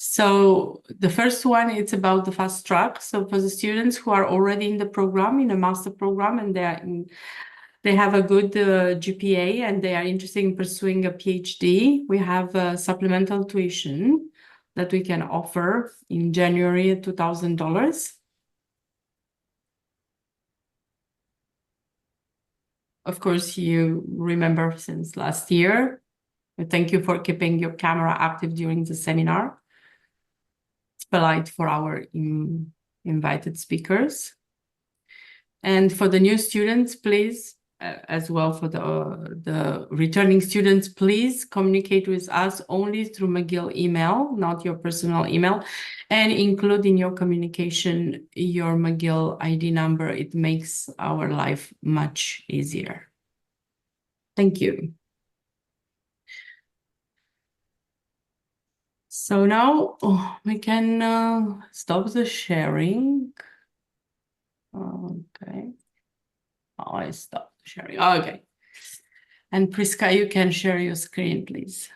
So the first one, it's about the fast track. So for the students who are already in the program, in a master program, and they have a good GPA and they are interested in pursuing a PhD, we have a supplemental tuition that we can offer in January at $2,000. Of course, you remember since last year. Thank you for keeping your camera active during the seminar. It's polite for our invited speakers. And for the new students, please, as well for the returning students, please communicate with us only through McGill email, not your personal email, and include in your communication your McGill ID number. It makes our life much easier. Thank you. So now we can stop the sharing. Okay. Oh, I stopped sharing. Okay. And Prisca, you can share your screen, please.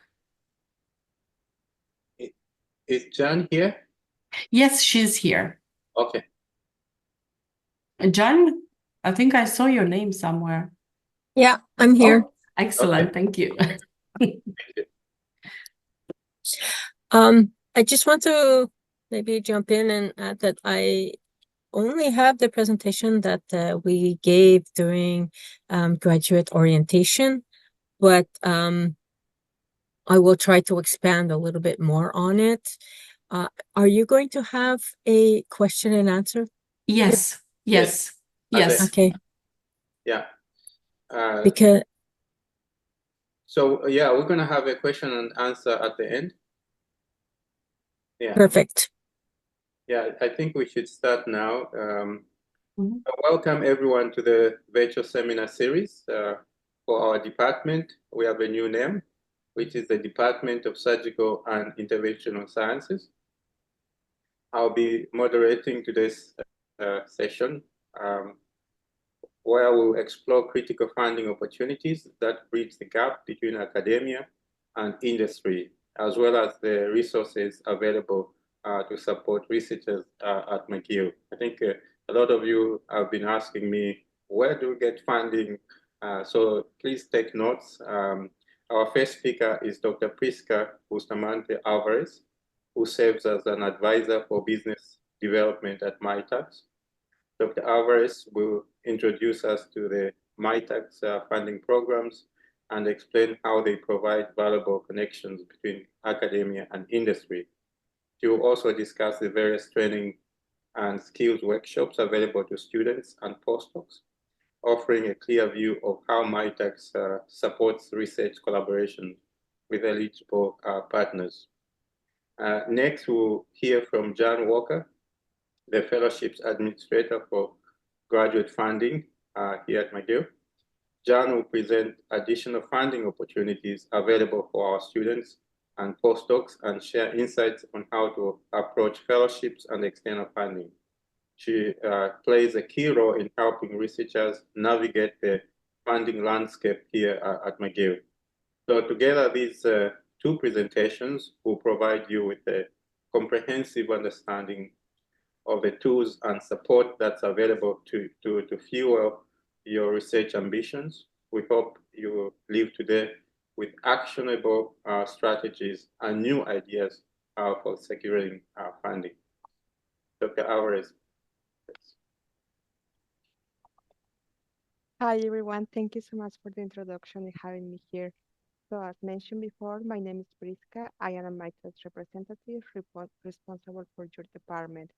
Is Jan here? Yes, she's here. Okay. Jan, I think I saw your name somewhere. Yeah, I'm here. Oh, excellent. Okay. Thank you. Thank you. I just want to maybe jump in and add that I only have the presentation that we gave during graduate orientation, but I will try to expand a little bit more on it. Are you going to have a question and answer? Yes, yes, yes. Okay. Yeah. Because. So yeah, we're gonna have a question and answer at the end. Yeah. Perfect. Yeah, I think we should start now. Welcome everyone to the virtual seminar series for our department. We have a new name, which is the Department of Surgical and Interventional Sciences. I'll be moderating today's session where we'll explore critical funding opportunities that bridge the gap between academia and industry, as well as the resources available to support researchers at McGill. I think a lot of you have been asking me, where do we get funding? So please take notes. Our first speaker is Dr. Prisca Bustamante Alvarez, who serves as an advisor for business development at Mitacs. Dr. Alvarez will introduce us to the Mitacs funding programs and explain how they provide valuable connections between academia and industry. She will also discuss the various training and skills workshops available to students and postdocs, offering a clear view of how Mitacs supports research collaboration with eligible partners. Next, we'll hear from John Walker, the Fellowships Administrator for Graduate Funding here at McGill. John will present additional funding opportunities available for our students and postdocs and share insights on how to approach fellowships and external funding. She plays a key role in helping researchers navigate the funding landscape here at McGill. So together, these two presentations will provide you with a comprehensive understanding of the tools and support that's available to fuel your research ambitions. We hope you leave today with actionable strategies and new ideas for securing funding. Dr. Alvarez. Hi, everyone. Thank you so much for the introduction and having me here. So as mentioned before, my name is Prisca. I am a Mitacs representative responsible for your department.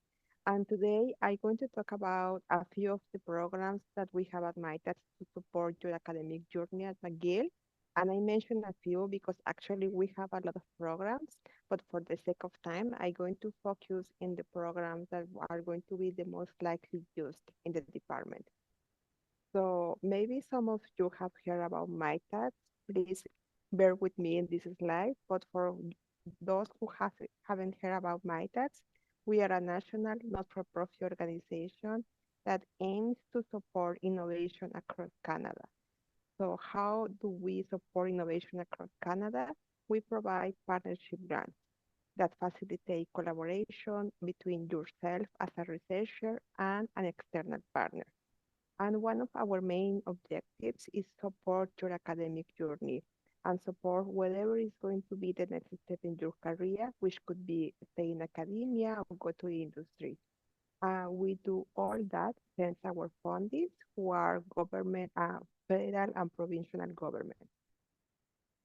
And today I'm going to talk about a few of the programs that we have at Mitacs to support your academic journey at McGill. And I mentioned a few because actually we have a lot of programs, but for the sake of time, I'm going to focus in the programs that are going to be the most likely used in the department. So maybe some of you have heard about Mitacs. Please bear with me in this slide, but for those who haven't heard about Mitacs, we are a national not-for-profit organization that aims to support innovation across Canada. So how do we support innovation across Canada? We provide partnership grants. that facilitate collaboration between yourself as a researcher and an external partner. And one of our main objectives is support your academic journey and support whatever is going to be the next step in your career, which could be stay in academia or go to industry. We do all that thanks our fundings who are government, federal and provincial government.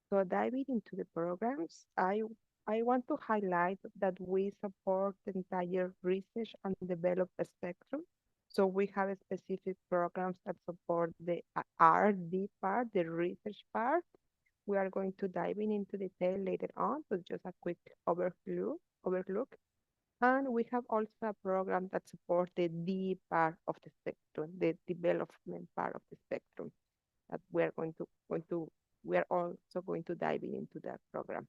So diving into the programs, I want to highlight that we support the entire research and development spectrum. So we have specific programs that support the R&D part, the research part. We are going to dive into detail later on, but just a quick overlook. And we have also a program that supports the D part of the spectrum, the development part of the spectrum that we are also going to dive into that program.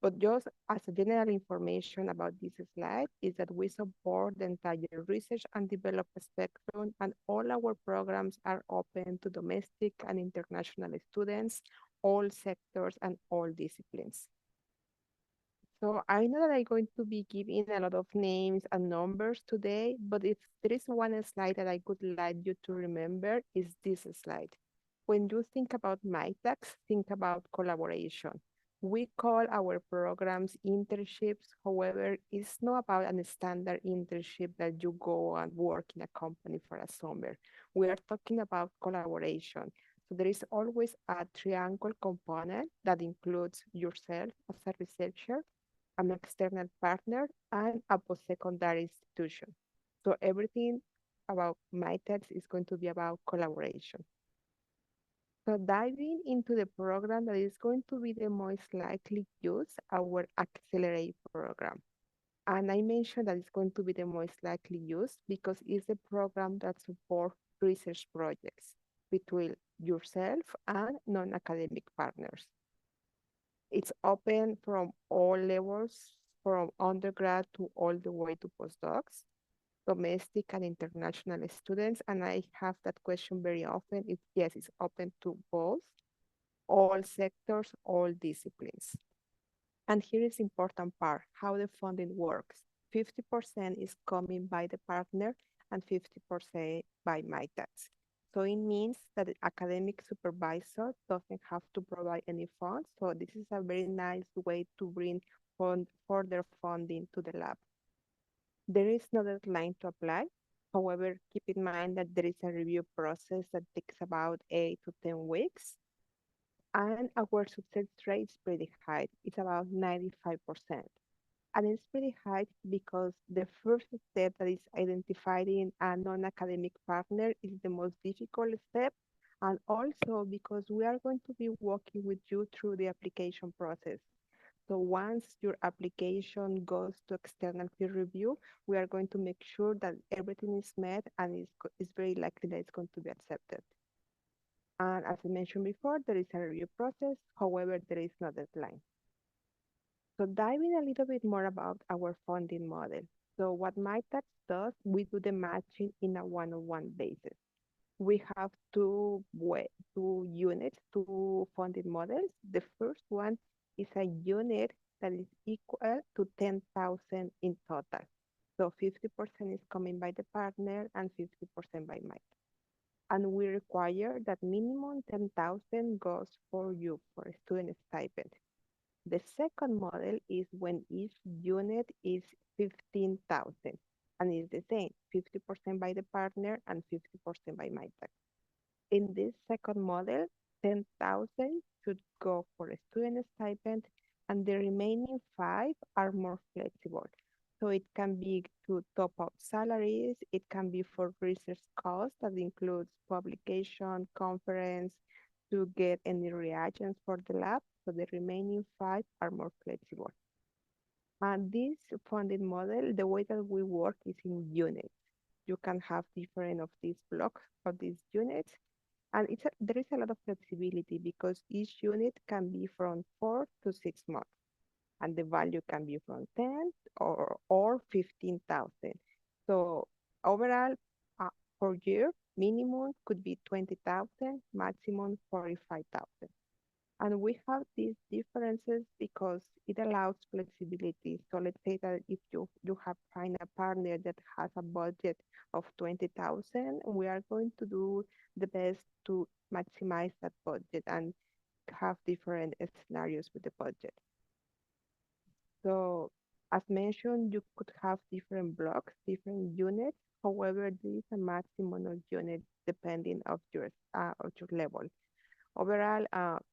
But just as a general information about this slide is that we support the entire research and development spectrum, and all our programs are open to domestic and international students, all sectors and all disciplines. So I know that I'm going to be giving a lot of names and numbers today, but if there is one slide that I would like you to remember is this slide. When you think about Mitacs, think about collaboration. We call our programs internships. However, it's not about a standard internship that you go and work in a company for a summer. We are talking about collaboration. So there is always a triangle component that includes yourself as a researcher, an external partner, and a post-secondary institution. So everything about Mitacs is going to be about collaboration. So diving into the program that is going to be the most likely used, our Accelerate program. And I mentioned that it's going to be the most likely used because it's a program that supports research projects between yourself and non-academic partners. It's open from all levels, from undergrad to all the way to postdocs, domestic and international students. And I have that question very often. Yes, it's open to both, all sectors, all disciplines. And here is important part, how the funding works. 50% is coming by the partner and 50% by Mitacs. So it means that the academic supervisor doesn't have to provide any funds. So this is a very nice way to bring further funding to the lab. There is no deadline to apply. However, keep in mind that there is a review process that takes about 8 to 10 weeks. And our success rate is pretty high. It's about 95%. And it's pretty high because the first step that is identifying a non-academic partner is the most difficult step. And also because we are going to be working with you through the application process. So once your application goes to external peer review, we are going to make sure that everything is met and it's very likely that it's going to be accepted. And as I mentioned before, there is a review process. However, there is no deadline. So diving a little bit more about our funding model. So what Mitacs does, we do the matching in a one-on-one basis. We have two units, two funding models. The first one is a unit that is equal to 10,000 in total. So 50% is coming by the partner and 50% by Mitacs. And we require that minimum 10,000 goes for you for a student stipend. The second model is when each unit is 15,000 and it's the same, 50% by the partner and 50% by Mitacs. In this second model, 10,000 should go for a student stipend and the remaining 5 are more flexible. So it can be to top up salaries, it can be for research costs that includes publication, conference, to get any reagents for the lab. So the remaining 5 are more flexible. And this funding model, the way that we work is in units. You can have different of these blocks of these units. And there is a lot of flexibility because each unit can be from 4 to 6 months. And the value can be from 10 or 15,000. So overall, per year, minimum could be 20,000, maximum 45,000. And we have these differences because it allows flexibility. So let's say that if you have find a partner that has a budget of 20,000, we are going to do the best to maximize that budget and have different scenarios with the budget. So as mentioned, you could have different blocks, different units. However, there is a maximum of units depending of your level. Overall,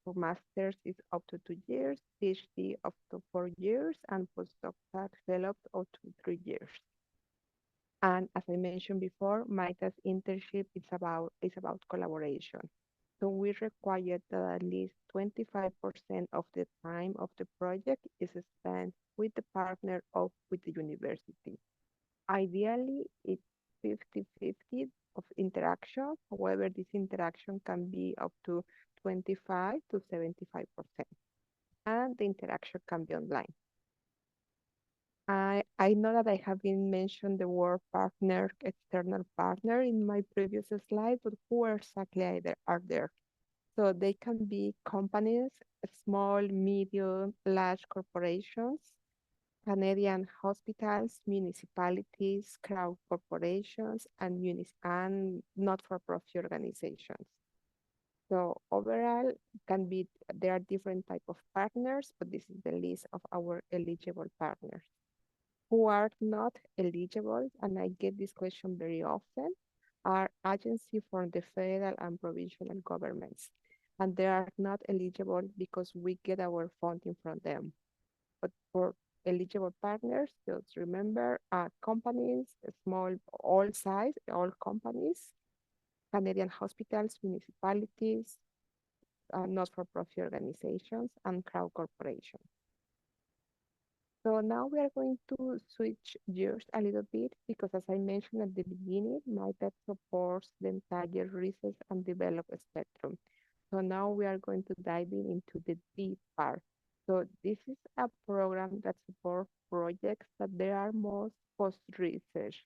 for masters is up to 2 years, PhD up to 4 years, and postdoctoral fellow up to 3 years. And as I mentioned before, Mitacs internship is about collaboration. So we require that at least 25% of the time of the project is spent with the partner or with the university. Ideally, it's 50-50 of interaction. However, this interaction can be up to 25 to 75%, and the interaction can be online. I know that I have been mentioned the word partner, external partner in my previous slide, but who exactly are there? So they can be companies, small, medium, large corporations, Canadian hospitals, municipalities, crowd corporations, and not-for-profit organizations. So overall, there are different type of partners, but this is the list of our eligible partners. Who are not eligible, and I get this question very often, are agencies from the federal and provincial governments. And they are not eligible because we get our funding from them. But for eligible partners, just remember companies, small, all size, all companies, Canadian hospitals, municipalities, not-for-profit organizations, and crowd corporations. So now we are going to switch gears a little bit because as I mentioned at the beginning, Mitacs supports the entire research and development spectrum. So now we are going to dive into the D part. So this is a program that supports projects that there are most post-research.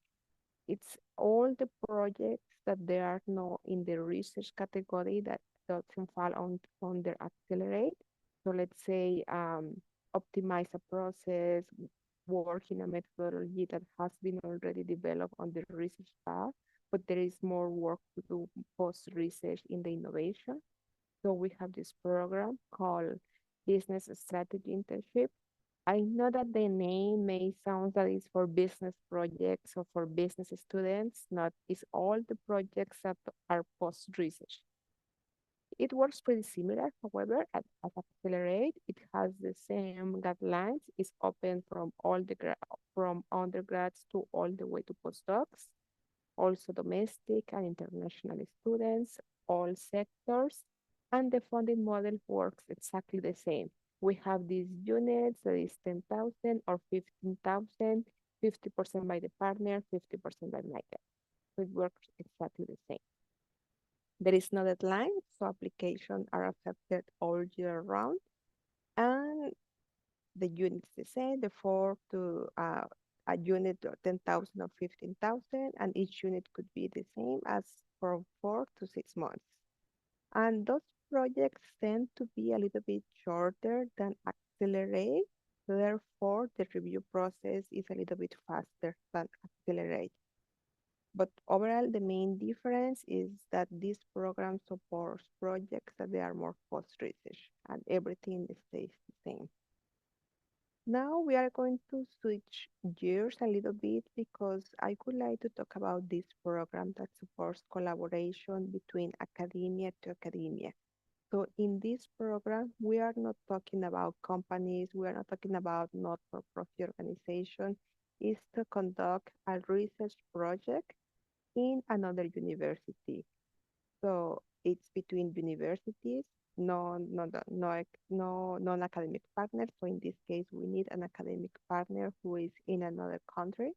It's all the projects that there are not in the research category that doesn't fall under accelerate. So let's say optimize a process, work in a methodology that has been already developed on the research path, but there is more work to do post-research in the innovation. So we have this program called Business Strategy Internship. I know that the name may sound that it's for business projects or for business students, not, it's all the projects that are post-research. It works pretty similar, however, as Accelerate, it has the same guidelines. It's open from from undergrads to all the way to postdocs, also domestic and international students, all sectors, and the funding model works exactly the same. We have these units that is 10,000 or 15,000, 50% by the partner, 50% by Mitacs. So it works exactly the same. There is no deadline, so applications are accepted all year round. And the units the same, the 4 to a unit of 10,000 or 15,000, and each unit could be the same as from 4 to 6 months. And those projects tend to be a little bit shorter than Accelerate. Therefore, the review process is a little bit faster than Accelerate. But overall, the main difference is that this program supports projects that they are more post-research and everything stays the same. Now we are going to switch gears a little bit because I would like to talk about this program that supports collaboration between academia to academia. So in this program, we are not talking about companies, we are not talking about not-for-profit organizations. It's to conduct a research project in another university. So it's between universities, non-academic partners. So in this case, we need an academic partner who is in another country.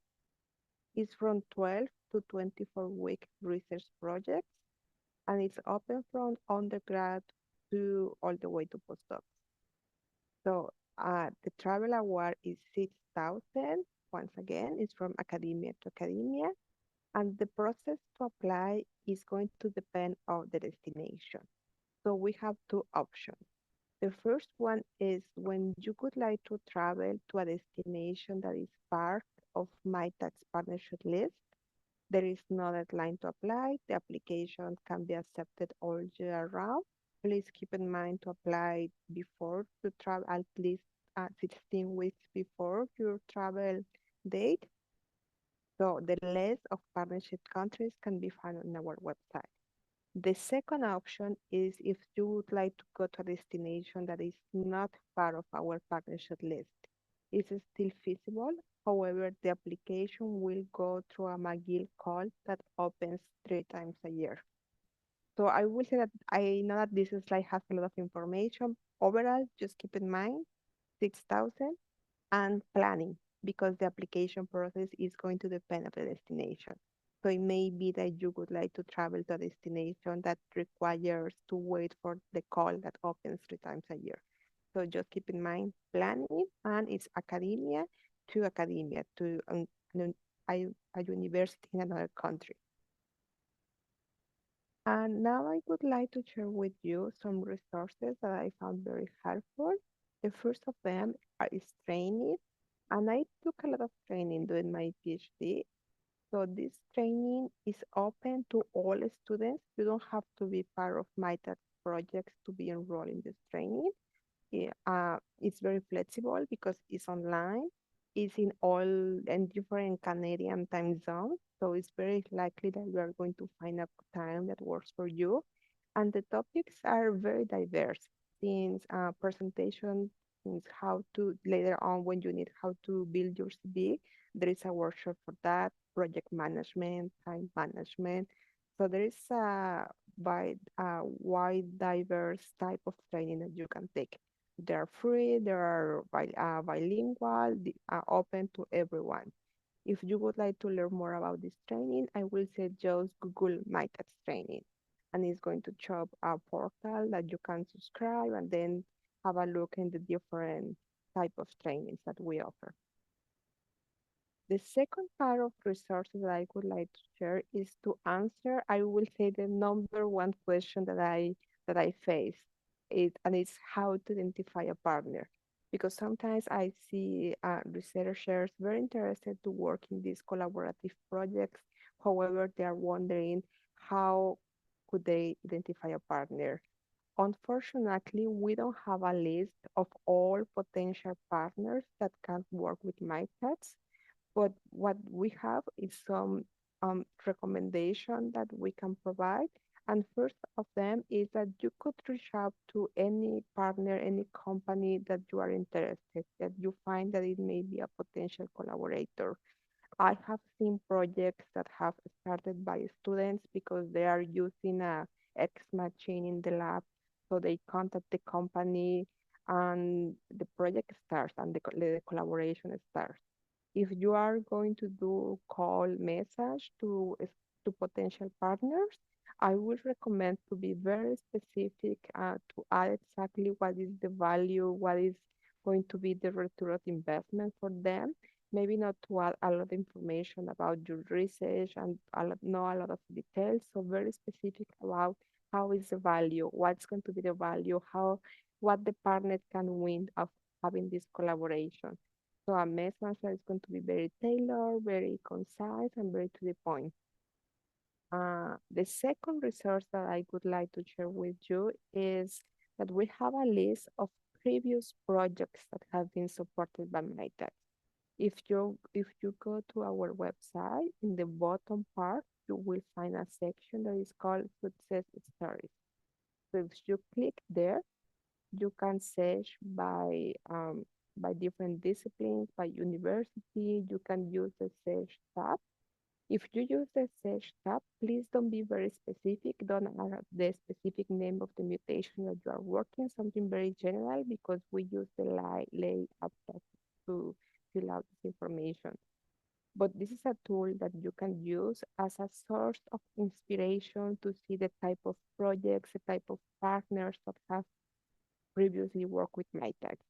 It's from 12 to 24-week research projects, and it's open from undergrad to all the way to postdocs. So the travel award is 6,000. Once again, it's from academia to academia. And the process to apply is going to depend on the destination. So we have two options. The first one is when you would like to travel to a destination that is part of Mitacs partnership list. There is no deadline to apply. The application can be accepted all year round. Please keep in mind to apply before you travel, at least 16 weeks before your travel date. So the list of partnership countries can be found on our website. The second option is if you would like to go to a destination that is not part of our partnership list. It's still feasible. However, the application will go through a McGill call that opens 3 times a year. So I will say that I know that this slide has a lot of information. Overall, just keep in mind 6,000 and planning because the application process is going to depend on the destination. So it may be that you would like to travel to a destination that requires to wait for the call that opens 3 times a year. So just keep in mind planning and it's academia to a university in another country. And now I would like to share with you some resources that I found very helpful. The first of them is training, and I took a lot of training doing my PhD. So this training is open to all students. You don't have to be part of MyTech projects to be enrolled in this training. It's very flexible because it's online. It's in all and different Canadian time zones. So it's very likely that you are going to find a time that works for you. And the topics are very diverse since presentation, since how to later on when you need how to build your CV, there is a workshop for that, project management, time management. So there is a wide diverse type of training that you can take. They're free, they are bilingual, open to everyone. If you would like to learn more about this training, I will say just Google Mitacs training. And it's going to show up a portal that you can subscribe and then have a look in the different type of trainings that we offer. The second part of resources that I would like to share is to answer, I will say the number one question that I face and it's how to identify a partner. Because sometimes I see researchers very interested to work in these collaborative projects. However, they are wondering how could they identify a partner. Unfortunately, we don't have a list of all potential partners that can work with MyPets. But what we have is some recommendation that we can provide. And first of them is that you could reach out to any partner, any company that you are interested, that you find that it may be a potential collaborator. I have seen projects that have started by students because they are using a X machine in the lab. So they contact the company and the project starts and the collaboration starts. If you are going to do call message to potential partners, I would recommend to be very specific to add exactly what is the value, what is going to be the return of investment for them. Maybe not to add a lot of information about your research and know a lot of details. So very specific about how is the value, what's going to be the value, what the partner can win of having this collaboration. So a message that is going to be very tailored, very concise, and very to the point. The second resource that I would like to share with you is that we have a list of previous projects that have been supported by Mitacs. If you go to our website, in the bottom part, you will find a section that is called Success Stories. So if you click there, you can search by different disciplines, by university. You can use the search tab. If you use the search tab, please don't be very specific. Don't add the specific name of the mutation that you are working, something very general, because we use the layout to fill out this information. But this is a tool that you can use as a source of inspiration to see the type of projects, the type of partners that have previously worked with Mitacs.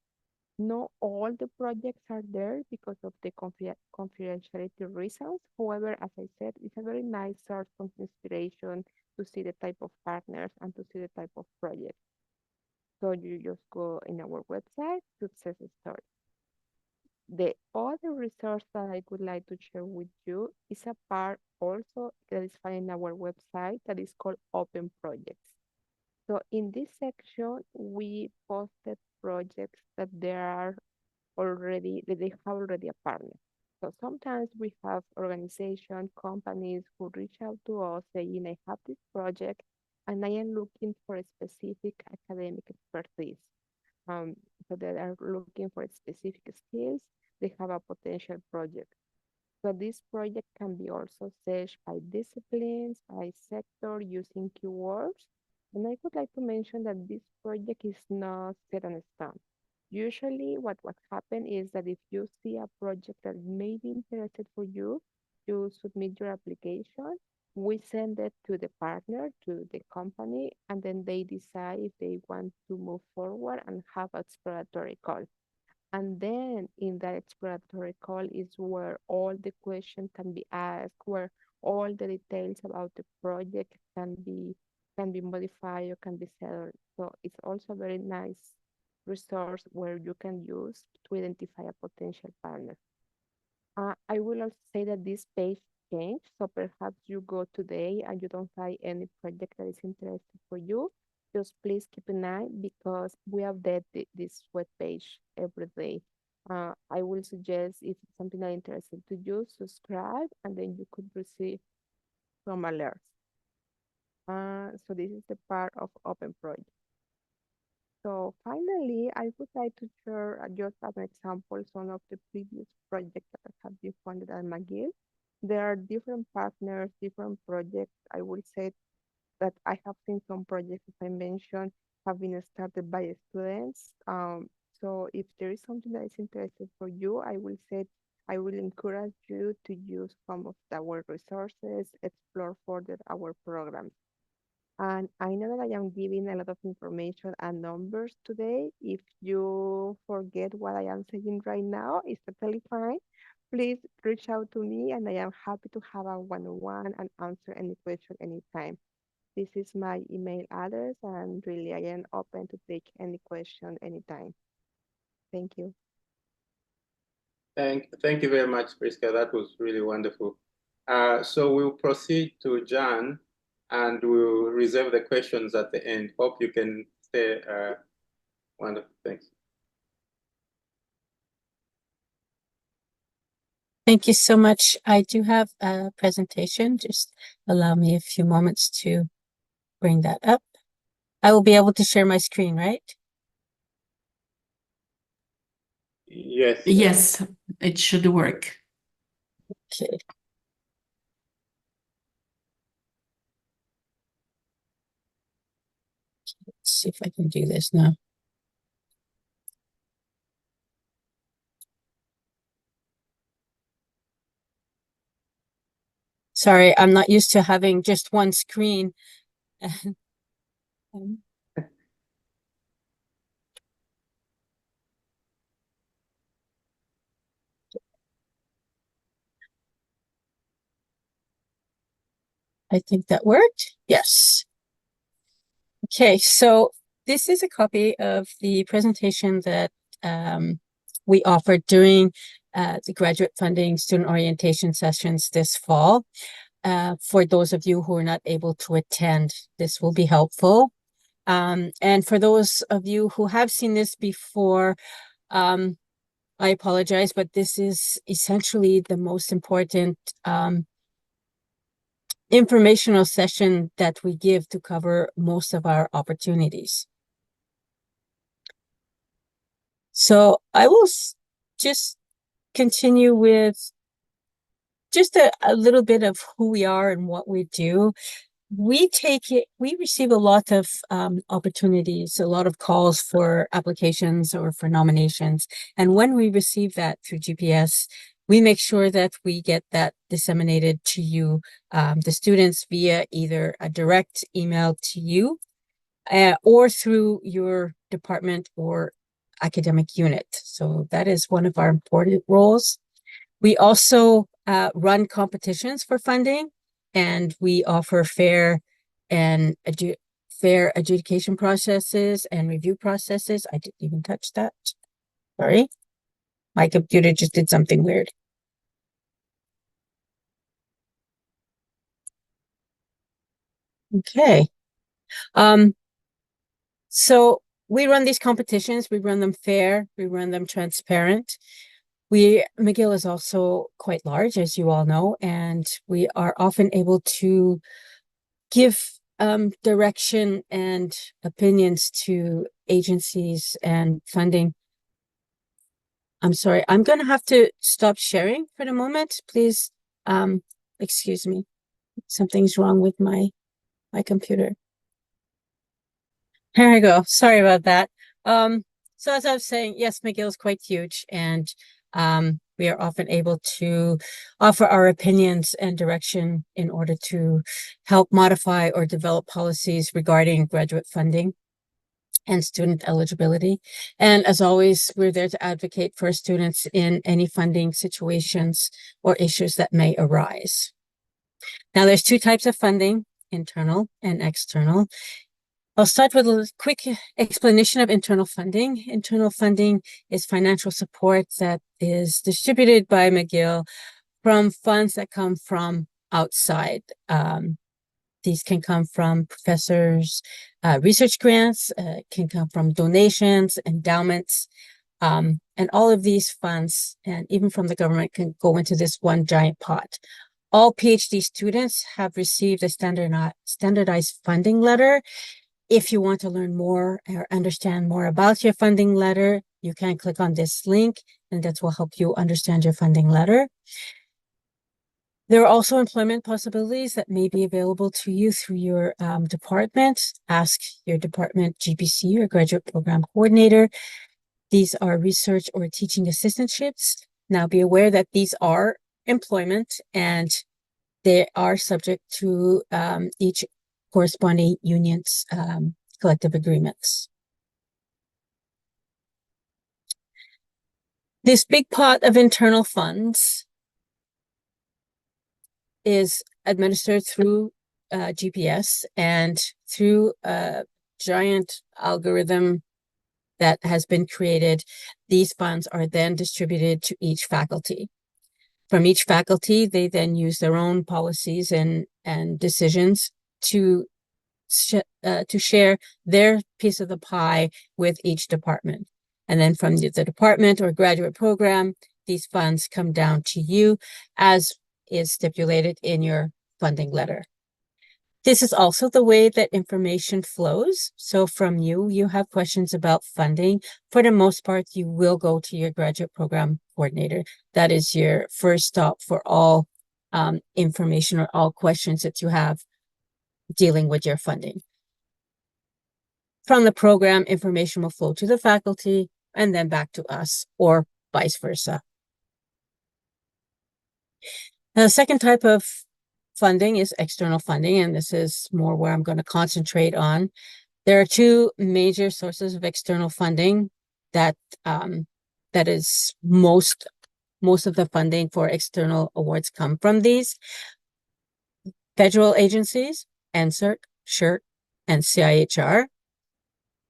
Not all the projects are there because of the confidentiality reasons. However, as I said, it's a very nice source of inspiration to see the type of partners and to see the type of projects. So you just go in our website, success story. The other resource that I would like to share with you is a part also that is found in our website that is called Open Projects. So in this section, we posted projects that they have already a partner. So sometimes we have organizations, companies who reach out to us saying, I have this project and I am looking for a specific academic expertise. Um, so they are looking for specific skills. They have a potential project. So this project can be also searched by disciplines, by sector, using keywords. And I would like to mention that this project is not set on stone. Usually what happens is that if you see a project that may be interested for you, you submit your application, we send it to the partner, to the company, and then they decide if they want to move forward and have an exploratory call. And then in that exploratory call is where all the questions can be asked, where all the details about the project can be modified or can be settled. So it's also a very nice resource where you can use to identify a potential partner. I will also say that this page changed, so perhaps you go today and you don't find any project that is interesting for you. Just please keep an eye because we update this web page every day. I will suggest if it's something that interesting to you, subscribe and then you could receive some alerts. So this is the part of Open Project. So finally, I would like to share just as an example some of the previous projects that have been funded at McGill. There are different partners, different projects. I would say that I have seen some projects, as I mentioned, have been started by students. So if there is something that is interesting for you, I will encourage you to use some of our resources, explore further our programs. And I know that I am giving a lot of information and numbers today. If you forget what I am saying right now, it's totally fine. Please reach out to me and I am happy to have a one-on-one and answer any question anytime. This is my email address and really I am open to take any question anytime. Thank you. Thank you very much, Prisca. That was really wonderful. So we'll proceed to Jan and we'll reserve the questions at the end. Hope you can stay. Wonderful, thanks. Thank you so much. I do have a presentation. Just allow me a few moments to bring that up. I will be able to share my screen, right? Yes. Yes, it should work. Okay. Let's see if I can do this now. Sorry, I'm not used to having just one screen. I think that worked. Yes. Okay, so this is a copy of the presentation that we offered during the graduate funding student orientation sessions this fall. For those of you who are not able to attend, this will be helpful. And for those of you who have seen this before, I apologize, but this is essentially the most important informational session that we give to cover most of our opportunities. So I will just continue with just a little bit of who we are and what we do. We receive a lot of opportunities, a lot of calls for applications or for nominations. And when we receive that through GPS, we make sure that we get that disseminated to you, the students, via either a direct email to you or through your department or academic unit. So that is one of our important roles. We also run competitions for funding, and we offer fair and fair adjudication processes and review processes. I didn't even touch that. Sorry. My computer just did something weird. Okay. So we run these competitions, we run them fair, we run them transparent. McGill is also quite large, as you all know, and we are often able to give direction and opinions to agencies and funding. I'm sorry, I'm going to have to stop sharing for the moment. Please, excuse me. Something's wrong with my computer. There we go. Sorry about that. So as I was saying, yes, McGill is quite huge, and we are often able to offer our opinions and direction in order to help modify or develop policies regarding graduate funding and student eligibility. And as always, we're there to advocate for students in any funding situations or issues that may arise. Now, there's two types of funding, internal and external. I'll start with a quick explanation of internal funding. Internal funding is financial support that is distributed by McGill from funds that come from outside. These can come from professors, research grants, can come from donations, endowments, and all of these funds, and even from the government, can go into this one giant pot. All PhD students have received a standardized funding letter. If you want to learn more or understand more about your funding letter, you can click on this link, and that will help you understand your funding letter. There are also employment possibilities that may be available to you through your department. Ask your department GPC or graduate program coordinator. These are research or teaching assistantships. Now be aware that these are employment and they are subject to each corresponding union's collective agreements. This big pot of internal funds is administered through GPS and through a giant algorithm that has been created. These funds are then distributed to each faculty. From each faculty, they then use their own policies and decisions to share their piece of the pie with each department. And then from the department or graduate program, these funds come down to you as is stipulated in your funding letter. This is also the way that information flows. So from you have questions about funding. For the most part, you will go to your graduate program coordinator. That is your first stop for all information or all questions that you have dealing with your funding. From the program, information will flow to the faculty and then back to us, or vice versa. Now, the second type of funding is external funding, and this is more where I'm going to concentrate on. There are two major sources of external funding that is most of the funding for external awards come from these. Federal agencies, NSERC, SSHRC, and CIHR.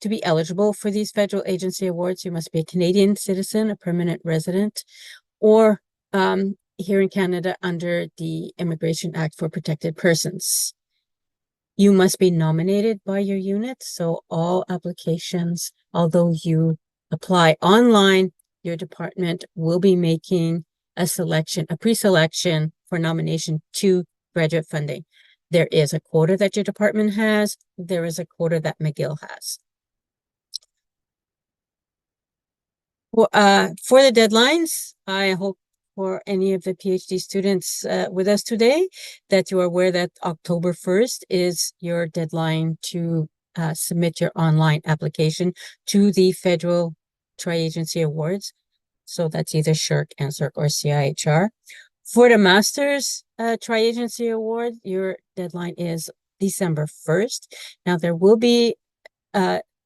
To be eligible for these federal agency awards, you must be a Canadian citizen, a permanent resident, or here in Canada under the Immigration Act for Protected Persons. You must be nominated by your unit, so all applications, although you apply online, your department will be making a pre-selection for nomination to graduate funding. There is a quota that your department has. There is a quota that McGill has. For the deadlines, I hope for any of the PhD students with us today that you are aware that October 1st is your deadline to submit your online application to the Federal Tri-Agency Awards. So that's either SSHRC, NSERC, or CIHR. For the Master's Tri-Agency Award, your deadline is December 1st. Now, there will be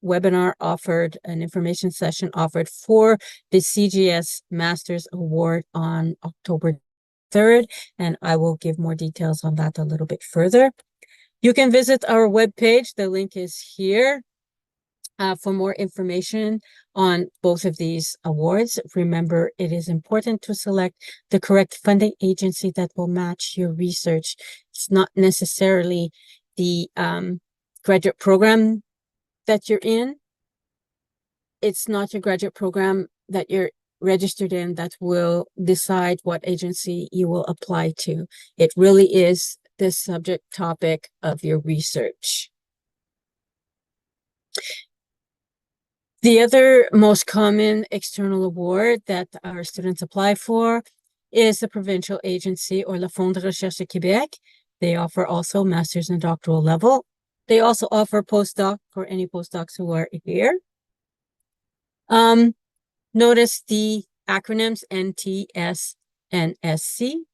webinar offered, an information session offered for the CGS Masters Award on October 3rd, and I will give more details on that a little bit further. You can visit our webpage. The link is here for more information on both of these awards. Remember, it is important to select the correct funding agency that will match your research. It's not necessarily the graduate program that you're in. It's not your graduate program that you're registered in that will decide what agency you will apply to. It really is the subject topic of your research. The other most common external award that our students apply for is the provincial agency or Le Fonds de Recherche Québec. They offer also master's and doctoral level. They also offer postdoc for any postdocs who are here. Notice the acronyms NTS and SC.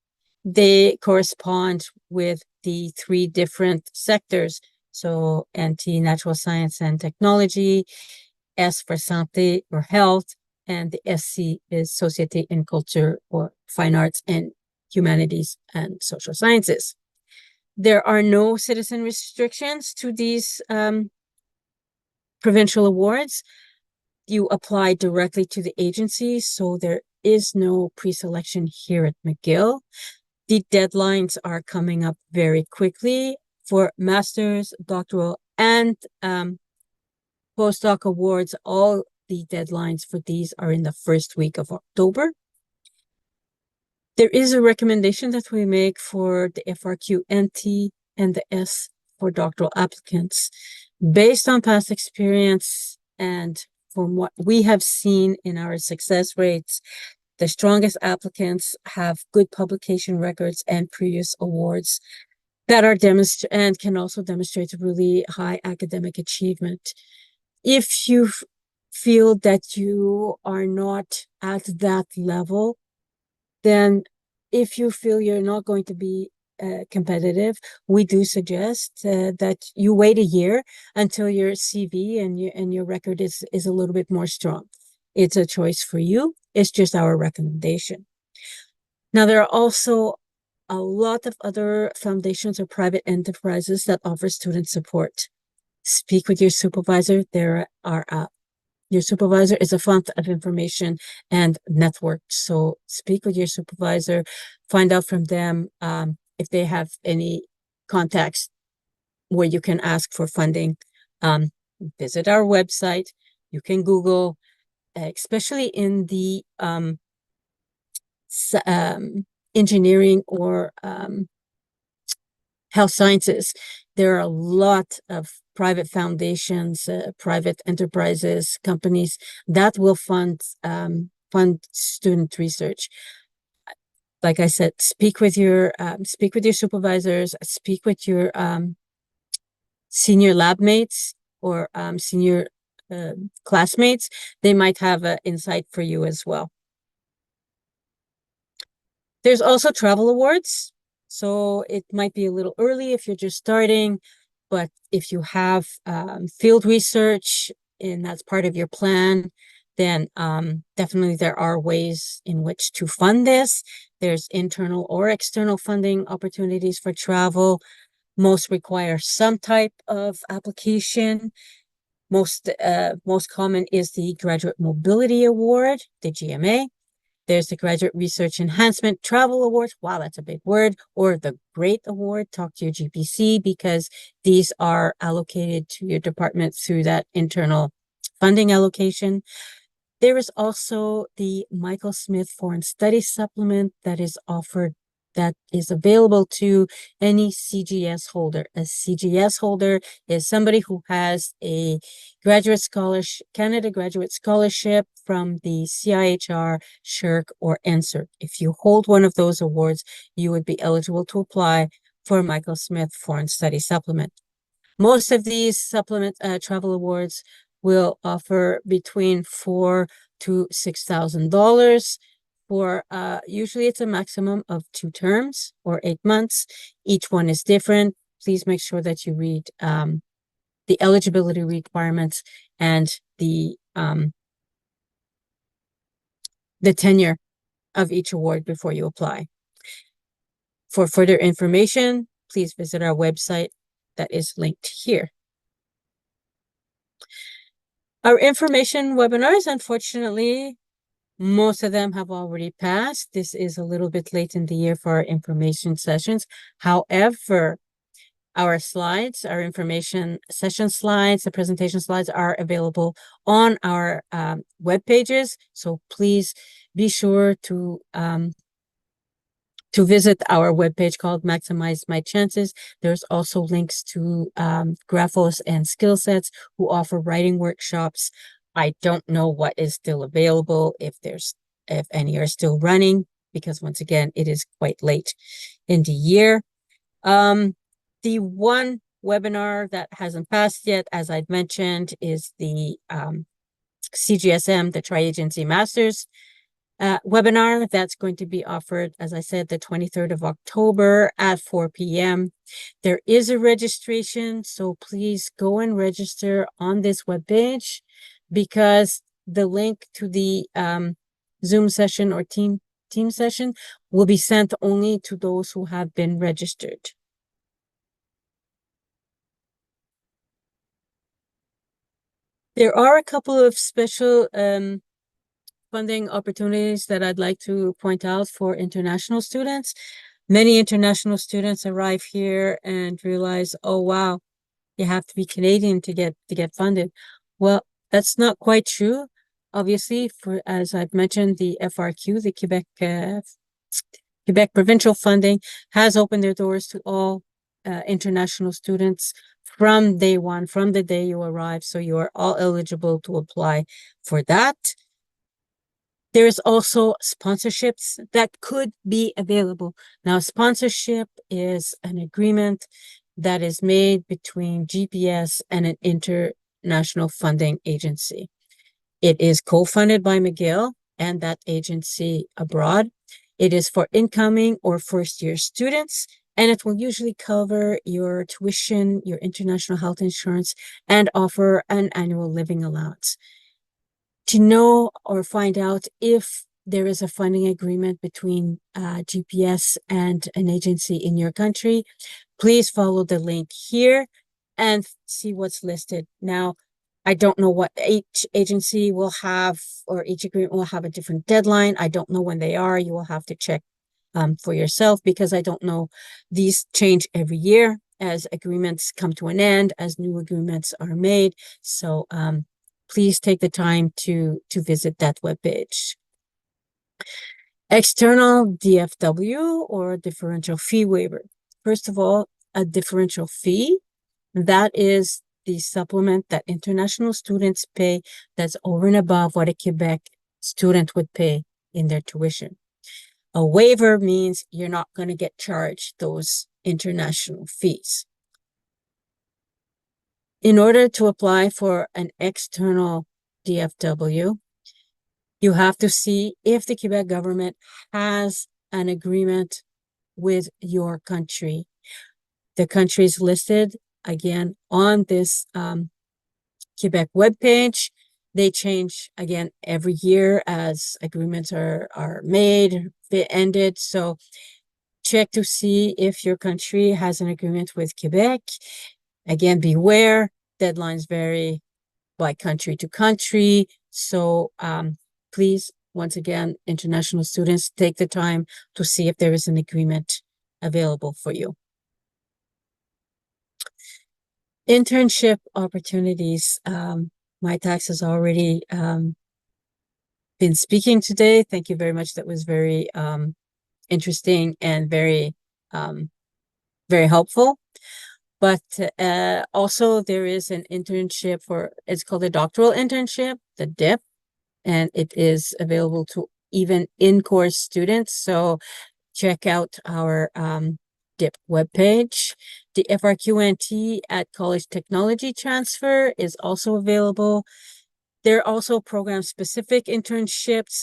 They correspond with the three different sectors. So NT, natural science and technology, S for santé or health, and the SC is société and culture or fine arts and humanities and social sciences. There are no citizen restrictions to these provincial awards. You apply directly to the agency, so there is no pre-selection here at McGill. The deadlines are coming up very quickly for master's, doctoral, and postdoc awards. All the deadlines for these are in the first week of October. There is a recommendation that we make for the FRQ NT and the S for doctoral applicants. Based on past experience and from what we have seen in our success rates, the strongest applicants have good publication records and previous awards that are demonstrated and can also demonstrate really high academic achievement. If you feel that you are not at that level, then if you feel you're not going to be competitive, we do suggest that you wait a year until your CV and your record is a little bit more strong. It's a choice for you. It's just our recommendation. Now, there are also a lot of other foundations or private enterprises that offer student support. Speak with your supervisor. There are your supervisor is a font of information and network. So speak with your supervisor, find out from them if they have any contacts where you can ask for funding. Visit our website. You can Google, especially in the engineering or health sciences. There are a lot of private foundations, private enterprises, companies that will fund student research. Like I said, speak with your supervisors, speak with your senior lab mates or senior classmates. They might have an insight for you as well. There's also travel awards. So it might be a little early if you're just starting, but if you have field research and that's part of your plan, then definitely there are ways in which to fund this. There's internal or external funding opportunities for travel. Most require some type of application. Most common is the Graduate Mobility Award, the GMA. There's the Graduate Research Enhancement Travel Award. Wow, that's a big word. Or the GREAT Award. Talk to your GPC because these are allocated to your department through that internal funding allocation. There is also the Michael Smith Foreign Studies Supplement that is offered, that is available to any CGS holder. A CGS holder is somebody who has a graduate scholarship, Canada Graduate Scholarship from the CIHR, SSHRC, or NSERC. If you hold one of those awards, you would be eligible to apply for Michael Smith Foreign Studies Supplement. Most of these supplement travel awards will offer between $4,000 to $6,000 for usually it's a maximum of 2 terms or 8 months. Each one is different. Please make sure that you read the eligibility requirements and the tenure of each award before you apply. For further information, please visit our website that is linked here. Our information webinars, unfortunately, most of them have already passed. This is a little bit late in the year for our information sessions. However, our slides, our information session slides, the presentation slides are available on our web pages. So please be sure to visit our webpage called Maximize My Chances. There's also links to Graphos and Skillsets who offer writing workshops. I don't know what is still available, if any are still running, because once again, it is quite late in the year. The one webinar that hasn't passed yet, as I'd mentioned, is the CGSM, the Tri-Agency Masters webinar. That's going to be offered, as I said, the 23rd of October at 4 p.m. There is a registration, so please go and register on this webpage, because the link to the Zoom session or team session will be sent only to those who have been registered. There are a couple of special funding opportunities that I'd like to point out for international students. Many international students arrive here and realize, oh wow, you have to be Canadian to get funded. Well, that's not quite true. Obviously, as I've mentioned, the FRQ, the Quebec provincial funding, has opened their doors to all international students from day one, from the day you arrive. So you are all eligible to apply for that. There is also sponsorships that could be available. Now, sponsorship is an agreement that is made between GPS and an international funding agency. It is co-funded by McGill and that agency abroad. It is for incoming or first-year students, and it will usually cover your tuition, your international health insurance, and offer an annual living allowance. To know or find out if there is a funding agreement between GPS and an agency in your country, please follow the link here and see what's listed. Now, I don't know what each agency will have, or each agreement will have a different deadline. I don't know when they are. You will have to check for yourself, because I don't know. These change every year as agreements come to an end, as new agreements are made. So please take the time to visit that webpage. External DFW, or differential fee waiver. First of all, a differential fee, that is the supplement that international students pay that's over and above what a Quebec student would pay in their tuition. A waiver means you're not going to get charged those international fees. In order to apply for an external DFW, you have to see if the Quebec government has an agreement with your country. The countries listed, again, on this Quebec webpage. They change, again, every year as agreements are made, ended. So check to see if your country has an agreement with Quebec. Again, beware, deadlines vary by country to country. So please, once again, international students, take the time to see if there is an agreement available for you. Internship opportunities. Mitacs has already been speaking today. Thank you very much. That was very interesting and very helpful. But also there is an internship it's called a doctoral internship, the DIP, and it is available to even in-course students. So check out our DIP webpage. The FRQNT at College Technology Transfer is also available. There are also program-specific internships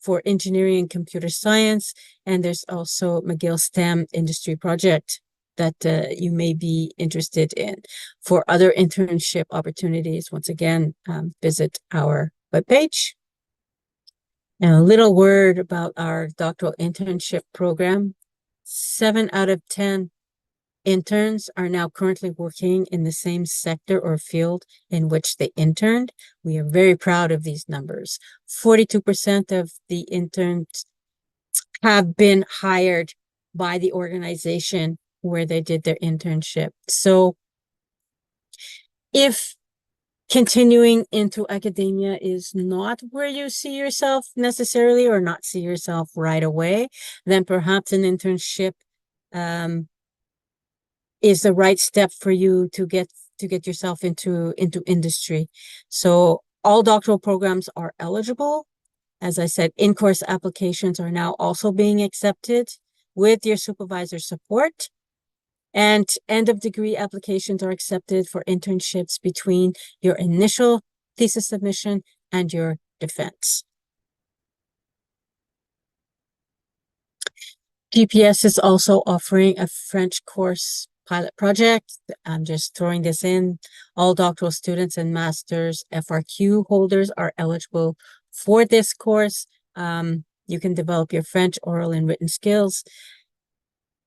for engineering and computer science, and there's also McGill STEM Industry Project that you may be interested in. For other internship opportunities, once again, visit our webpage. Now, a little word about our doctoral internship program. 7 out of 10 interns are now currently working in the same sector or field in which they interned. We are very proud of these numbers. 42% of the interns have been hired by the organization where they did their internship. So if continuing into academia is not where you see yourself necessarily, or not see yourself right away, then perhaps an internship is the right step for you to get yourself into industry. So all doctoral programs are eligible. As I said, in-course applications are now also being accepted with your supervisor's support. And end-of-degree applications are accepted for internships between your initial thesis submission and your defense. GPS is also offering a French course pilot project. I'm just throwing this in. All doctoral students and master's FRQ holders are eligible for this course. You can develop your French oral and written skills.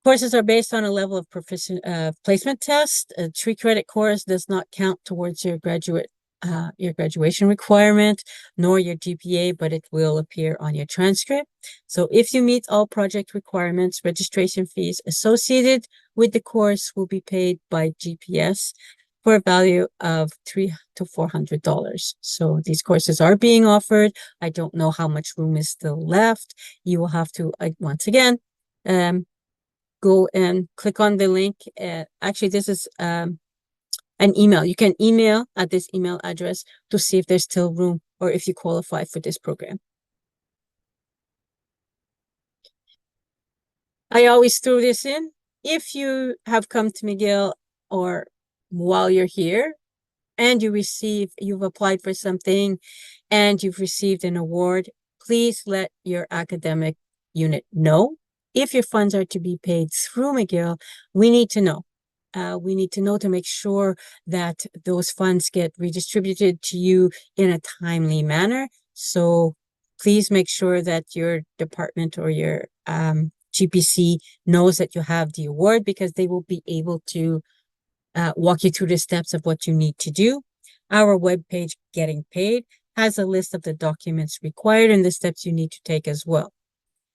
Courses are based on a level of placement test. A 3-credit course does not count towards your graduation requirement, nor your GPA, but it will appear on your transcript. So if you meet all project requirements, registration fees associated with the course will be paid by GPS for a value of $300 to $400. So these courses are being offered. I don't know how much room is still left. You will have to, once again, go and click on the link. Actually, this is an email. You can email at this email address to see if there's still room or if you qualify for this program. I always throw this in. If you have come to McGill or while you're here and you've applied for something and you've received an award, please let your academic unit know. If your funds are to be paid through McGill, we need to know. We need to know to make sure that those funds get redistributed to you in a timely manner. So please make sure that your department or your GPC knows that you have the award, because they will be able to walk you through the steps of what you need to do. Our webpage, Getting Paid, has a list of the documents required and the steps you need to take as well.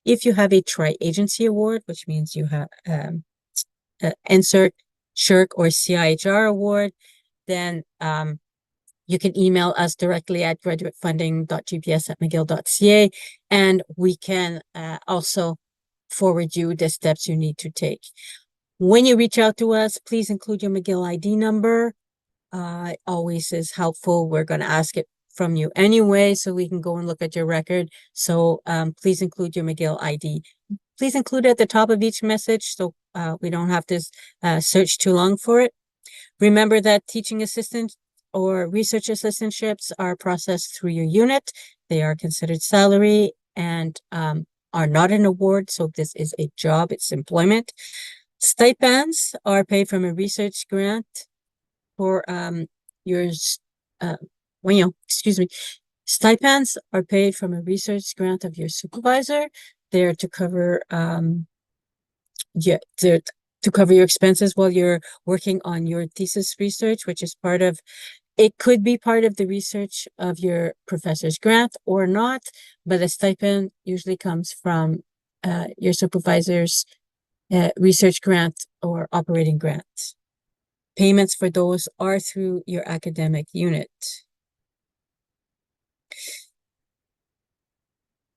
If you have a tri-agency award, which means you have NSERC, SHRC, or CIHR award, then you can email us directly at graduatefunding.gps@mcgill.ca, and we can also forward you the steps you need to take. When you reach out to us, please include your McGill ID number. It always is helpful. We're going to ask it from you anyway, so we can go and look at your record. So please include your McGill ID. Please include it at the top of each message, so we don't have to search too long for it. Remember that teaching assistant or research assistantships are processed through your unit. They are considered salary and are not an award, so this is a job, it's employment. Stipends are paid from a research grant for Stipends are paid from a research grant of your supervisor. They're to cover to cover your expenses while you're working on your thesis research, which is part of, it could be part of the research of your professor's grant or not, but a stipend usually comes from your supervisor's research grant or operating grant. Payments for those are through your academic unit.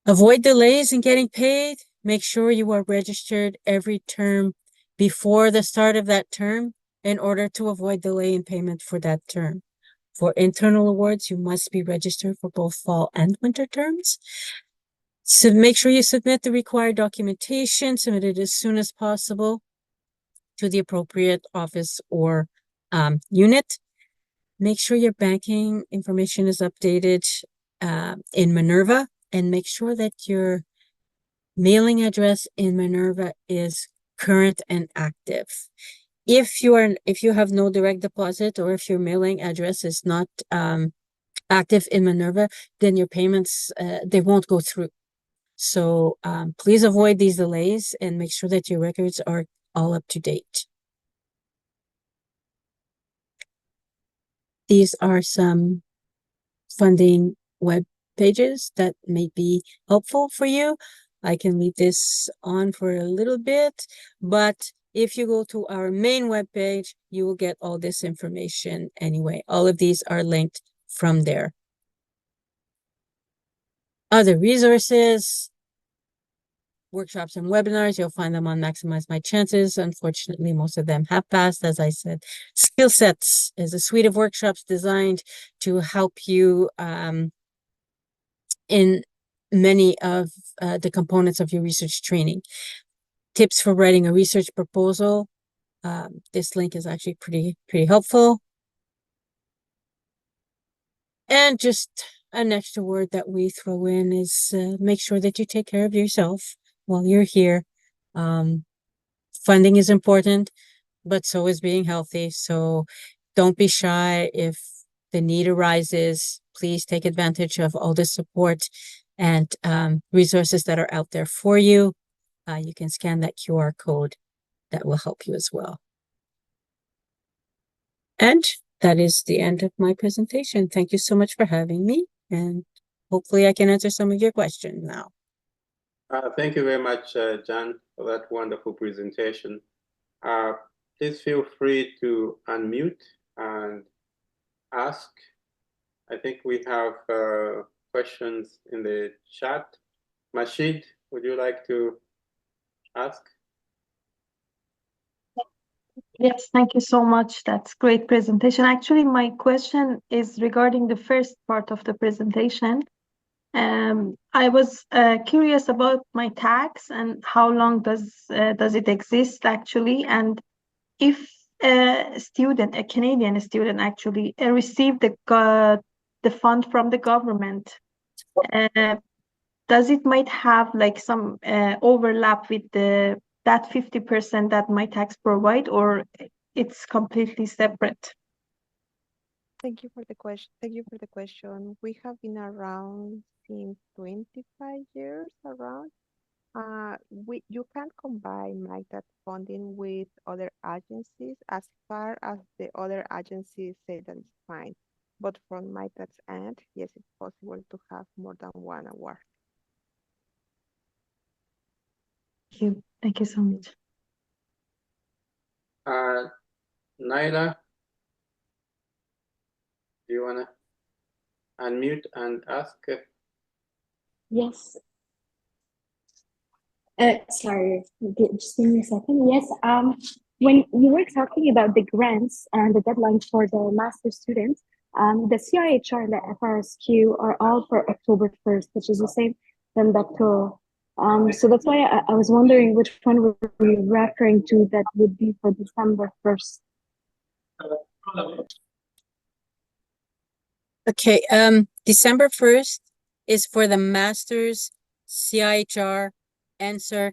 Avoid delays in getting paid. Make sure you are registered every term before the start of that term in order to avoid delay in payment for that term. For internal awards, you must be registered for both fall and winter terms. So make sure you submit the required documentation, submit it as soon as possible to the appropriate office or unit. Make sure your banking information is updated in Minerva, and make sure that your mailing address in Minerva is current and active. If you have no direct deposit, or if your mailing address is not active in Minerva, then your payments they won't go through. So please avoid these delays and make sure that your records are all up to date. these are some funding web pages that may be helpful for you. I can leave this on for a little bit, but if you go to our main webpage, you will get all this information anyway. All of these are linked from there. Other resources, workshops and webinars, you'll find them on Maximize My Chances. Unfortunately, most of them have passed, as I said. Skill Sets is a suite of workshops designed to help you in many of the components of your research training. Tips for writing a research proposal. This link is actually pretty helpful. And just an extra word that we throw in is make sure that you take care of yourself while you're here. Funding is important, but so is being healthy. So don't be shy. If the need arises, please take advantage of all the support and resources that are out there for you. You can scan that QR code. That will help you as well. And that is the end of my presentation. Thank you so much for having me, and hopefully I can answer some of your questions now. Thank you very much, Jan, for that wonderful presentation. Please feel free to unmute and ask. I think we have questions in the chat. Mashid, would you like to ask? Yes, thank you so much. That's great presentation. Actually, my question is regarding the first part of the presentation. I was curious about Mitacs and how long does it exist actually, and if a student, a Canadian student, actually received the fund from the government, does it might have like some overlap with that 50% that Mitacs provide, or it's completely separate? Thank you for the question. We have been around since 25 years around. You can combine that funding with other agencies as far as the other agencies say that it's fine. But from Mitacs end, yes, it's possible to have more than one award. Thank you so much. Naila, do you want to unmute and ask? Yes. Sorry, just give me a second. Yes, when you were talking about the grants and the deadline for the master students, the CIHR and the FRSQ are all for October 1st, which is the same than the tool. So that's why I was wondering which one were you referring to that would be for December 1st. Okay, December 1st is for the masters, CIHR, NSERC,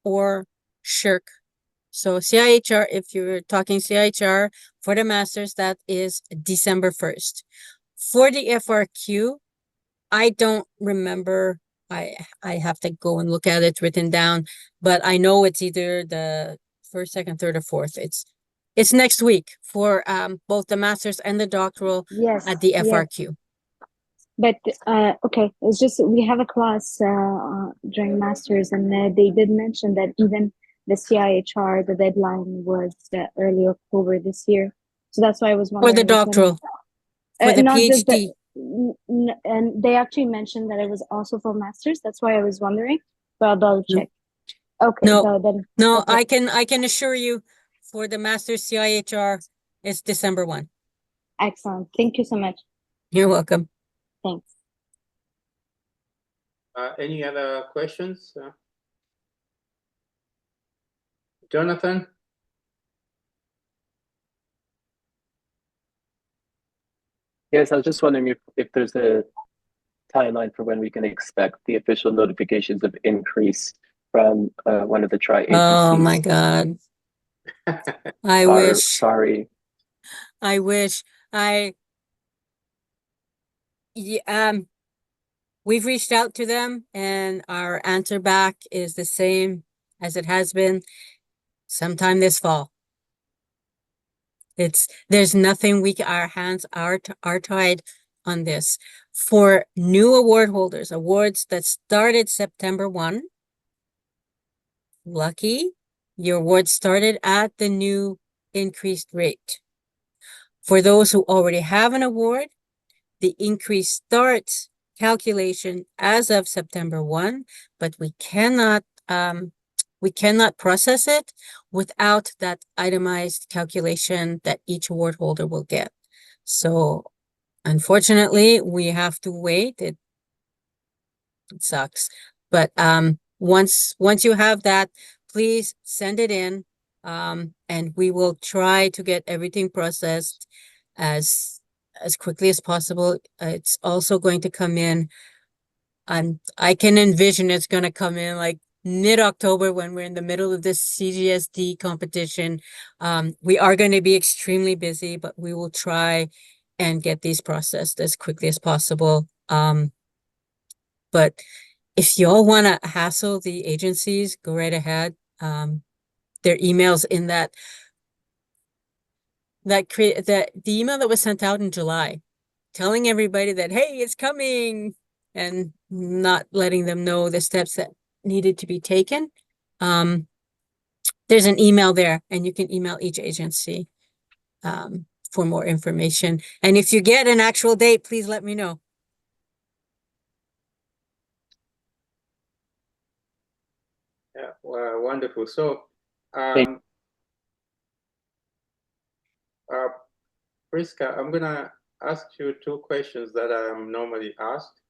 or SHRC. So CIHR, if you're talking CIHR for the masters, that is December 1st. For the FRQ, I don't remember. I have to go and look at it written down, but I know it's either the 1st, 2nd, 3rd, or 4th. It's next week for both the masters and the doctoral at the FRQ. Yes. But okay, it's just we have a class during masters, and they did mention that even the CIHR, the deadline was early October this year. So that's why I was wondering. For the doctoral, for the not just PhD. And they actually mentioned that it was also for masters. That's why I was wondering. But I'll double check. Okay. No, okay. I can assure you, for the master's CIHR, it's December 1. Excellent. Thank you so much. You're welcome. Thanks. Any other questions? Jonathan? Yes, I was just wondering if there's a timeline for when we can expect the official notifications of increase from one of the tri-agencies. Oh my God. I wish. Sorry. I wish. We've reached out to them, and our answer back is the same as it has been sometime this fall. There's nothing our hands are tied on this. For new award holders, awards that started September 1, lucky, your award started at the new increased rate. For those who already have an award, the increase starts calculation as of September 1, but we cannot process it without that itemized calculation that each award holder will get. So unfortunately, we have to wait. It sucks. But once you have that, please send it in, and we will try to get everything processed as quickly as possible. It's also going to come in, and I can envision it's going to come in like mid-October when we're in the middle of this CGSD competition. We are going to be extremely busy, but we will try and get these processed as quickly as possible. But if y'all want to hassle the agencies, go right ahead. Their emails in the email that was sent out in July, telling everybody that, hey, it's coming, and not letting them know the steps that needed to be taken. There's an email there, and you can email each agency for more information. And if you get an actual date, please let me know. Yeah, well, wonderful. So, Prisca, I'm gonna ask you two questions that I'm normally asked,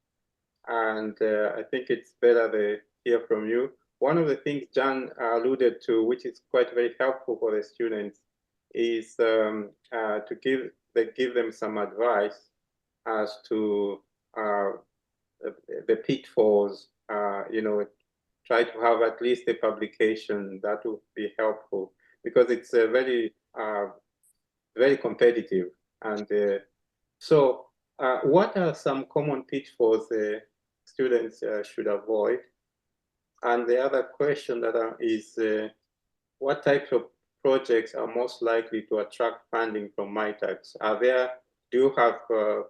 and I think it's better to hear from you. One of the things John alluded to, which is quite very helpful for the students, is to give them some advice as to the pitfalls. Try to have at least a publication that would be helpful, because it's very competitive. And so what are some common pitfalls students should avoid? And the other question that is what types of projects are most likely to attract funding from Mitacs? Do you have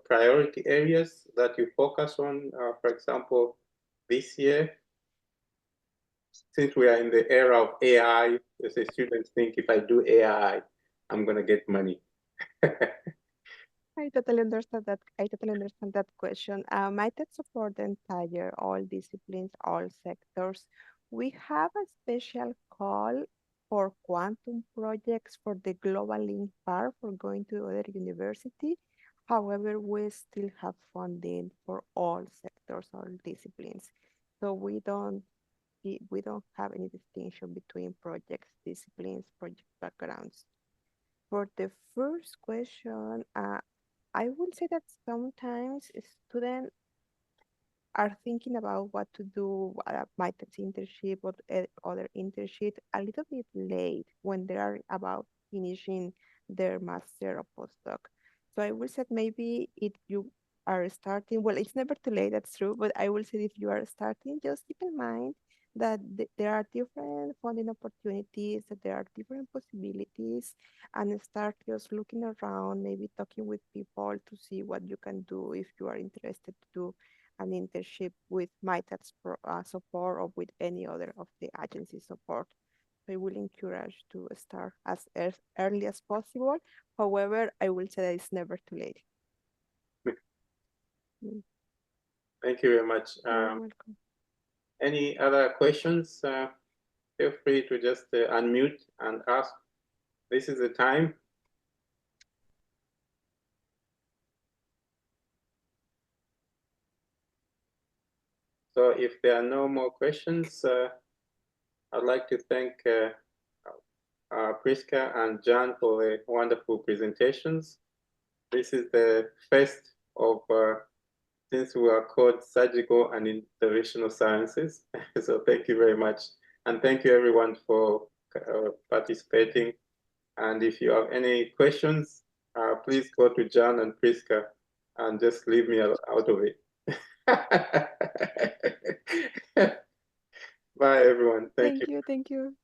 priority areas that you focus on, for example, this year? Since we are in the era of AI, the students think if I do AI, I'm going to get money. I totally understand that. I totally understand that question. Might support the entire, all disciplines, all sectors. We have a special call for quantum projects for the global link part for going to other university. However, we still have funding for all sectors, all disciplines. So we don't have any distinction between projects, disciplines, project backgrounds. For the first question, I would say that sometimes students are thinking about what to do, my internship or other internship a little bit late when they are about finishing their master or postdoc. So I will say maybe if you are starting, well, it's never too late, that's true, but I will say if you are starting, just keep in mind that there are different funding opportunities, that there are different possibilities, and start just looking around, maybe talking with people to see what you can do if you are interested to do an internship with Mitacs support or with any other of the agency support. So I will encourage to start as early as possible. However, I will say that it's never too late. Thank you very much. You're welcome. Any other questions? Feel free to just unmute and ask. This is the time. So if there are no more questions, I'd like to thank Prisca and John for the wonderful presentations. This is the first of, since we are called Surgical and Interventional Sciences. So thank you very much. And thank you everyone for participating. And if you have any questions, please go to John and Prisca and just leave me out of it. Bye, everyone. Thank you. Thank you.